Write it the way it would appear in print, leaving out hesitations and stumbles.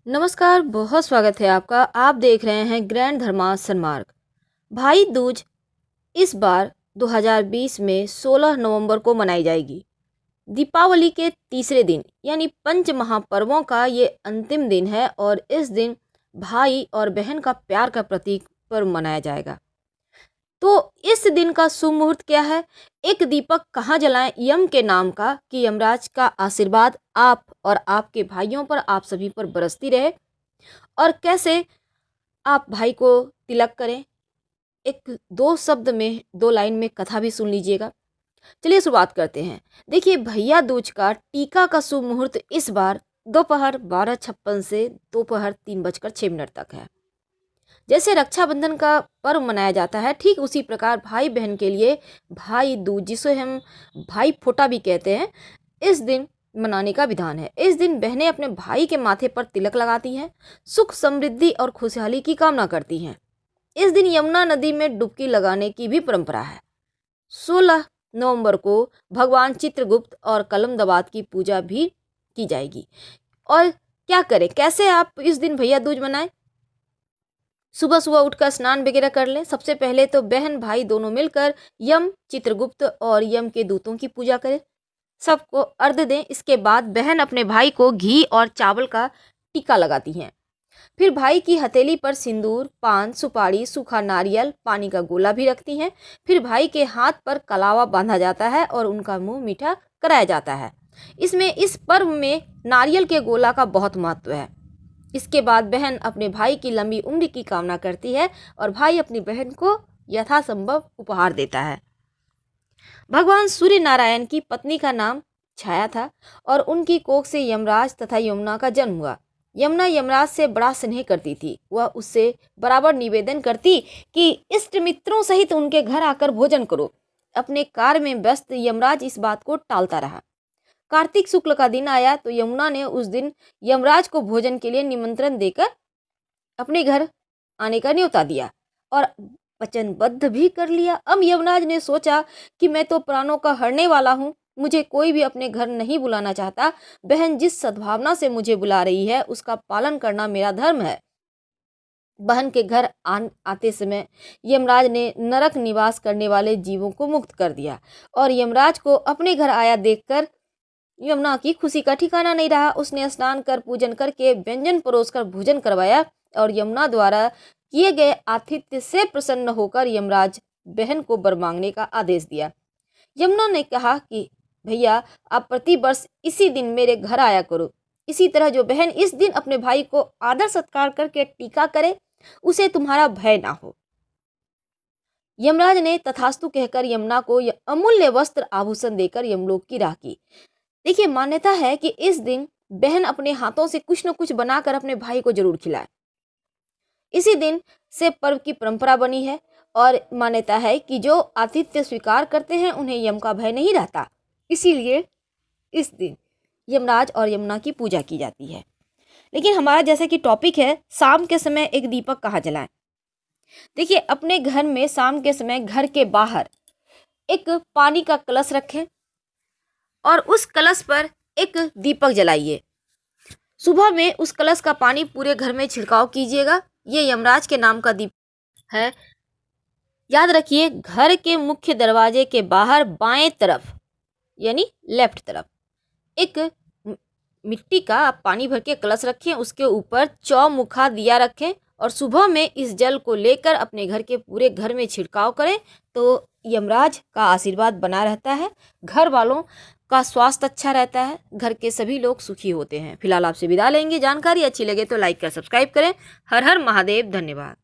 नमस्कार, बहुत स्वागत है आपका। आप देख रहे हैं ग्रैंड धर्मा सन्मार्ग। भाई दूज इस बार 2020 में 16 नवंबर को मनाई जाएगी। दीपावली के तीसरे दिन यानी पंच महापर्वों का ये अंतिम दिन है और इस दिन भाई और बहन का प्यार का प्रतीक पर्व मनाया जाएगा। तो इस दिन का शुभ मुहूर्त क्या है? एक दीपक कहाँ जलाएं यम के नाम का, कि यमराज का आशीर्वाद आप और आपके भाइयों पर, आप सभी पर बरसती रहे। और कैसे आप भाई को तिलक करें, एक दो शब्द में, दो लाइन में कथा भी सुन लीजिएगा। चलिए शुरुआत करते हैं। देखिए, भैया दूज का टीका का शुभ मुहूर्त इस बार दोपहर 12:56 से दोपहर 3:06 तक है। जैसे रक्षाबंधन का पर्व मनाया जाता है, ठीक उसी प्रकार भाई बहन के लिए भाई दूज, जिसे हम भाई फोटा भी कहते हैं, इस दिन मनाने का विधान है। इस दिन बहनें अपने भाई के माथे पर तिलक लगाती हैं, सुख समृद्धि और खुशहाली की कामना करती हैं। इस दिन यमुना नदी में डुबकी लगाने की भी परंपरा है। 16 नवंबर को भगवान चित्रगुप्त और कलम दवात की पूजा भी की जाएगी। और क्या करें, कैसे आप इस दिन भैया दूज मनाएं? सुबह सुबह उठकर स्नान वगैरह कर लें। सबसे पहले तो बहन भाई दोनों मिलकर यम, चित्रगुप्त और यम के दूतों की पूजा करें, सबको अर्घ्य दें। इसके बाद बहन अपने भाई को घी और चावल का टीका लगाती हैं। फिर भाई की हथेली पर सिंदूर, पान, सुपारी, सूखा नारियल, पानी का गोला भी रखती हैं। फिर भाई के हाथ पर कलावा बांधा जाता है और उनका मुंह मीठा कराया जाता है। इस पर्व में नारियल के गोला का बहुत महत्व है। इसके बाद बहन अपने भाई की लंबी उम्र की कामना करती है और भाई अपनी बहन को यथासंभव उपहार देता है। भगवान सूर्य नारायण की पत्नी का नाम छाया था और उनकी कोख से यमराज तथा यमुना का जन्म हुआ। यमुना यमराज से बड़ा स्नेह करती थी। वह उससे बराबर निवेदन करती कि इष्ट मित्रों सहित उनके घर आकर भोजन करो। अपने कार्य में व्यस्त यमराज इस बात को टालता रहा। कार्तिक शुक्ल का दिन आया तो यमुना ने उस दिन यमराज को भोजन के लिए निमंत्रण देकर अपने घर आने का न्योता दिया और वचनबद्ध भी कर लिया। अब यमराज ने सोचा कि मैं तो प्राणों का हरने वाला हूँ, मुझे कोई भी अपने घर नहीं बुलाना चाहता। बहन जिस सद्भावना से मुझे बुला रही है उसका पालन करना मेरा धर्म है। बहन के घर आते समय यमराज ने नरक निवास करने वाले जीवों को मुक्त कर दिया और यमराज को अपने घर आया देखकर यमुना की खुशी का ठिकाना नहीं रहा। उसने स्नान कर पूजन करके व्यंजन परोसकर भोजन करवाया और यमुना द्वारा किए गए आतिथ्य से प्रसन्न होकर यमराज बहन को वर मांगने का आदेश दिया। यमुना ने कहा कि भैया, आप प्रति वर्ष इसी दिन मेरे घर आया करो। इसी तरह जो बहन इस दिन अपने भाई को आदर सत्कार करके टीका करे, उसे तुम्हारा भय ना हो। यमराज ने तथास्तु कहकर यमुना को अमूल्य वस्त्र आभूषण देकर यमलोक की राह की। देखिए, मान्यता है कि इस दिन बहन अपने हाथों से कुछ न कुछ बनाकर अपने भाई को जरूर खिलाए। इसी दिन से पर्व की परंपरा बनी है और मान्यता है कि जो आतिथ्य स्वीकार करते हैं उन्हें यम का भय नहीं रहता। इसीलिए इस दिन यमराज और यमुना की पूजा की जाती है। लेकिन हमारा जैसे कि टॉपिक है, शाम के समय एक दीपक कहाँ जलाएं। देखिए, अपने घर में शाम के समय घर के बाहर एक पानी का कलश रखें और उस कलश पर एक दीपक जलाइए। सुबह में उस कलश का पानी पूरे घर में छिड़काव कीजिएगा। ये यमराज के नाम का दीपक है। याद रखिए, घर के मुख्य दरवाजे के बाहर बाएं तरफ यानी लेफ्ट तरफ एक मिट्टी का आप पानी भर के कलश रखें, उसके ऊपर चौमुखा दिया रखें और सुबह में इस जल को लेकर अपने घर के पूरे घर में छिड़काव करें तो यमराज का आशीर्वाद बना रहता है, घर वालों का स्वास्थ्य अच्छा रहता है, घर के सभी लोग सुखी होते हैं। फिलहाल आपसे विदा लेंगे। जानकारी अच्छी लगे तो लाइक कर सब्सक्राइब करें। हर हर महादेव। धन्यवाद।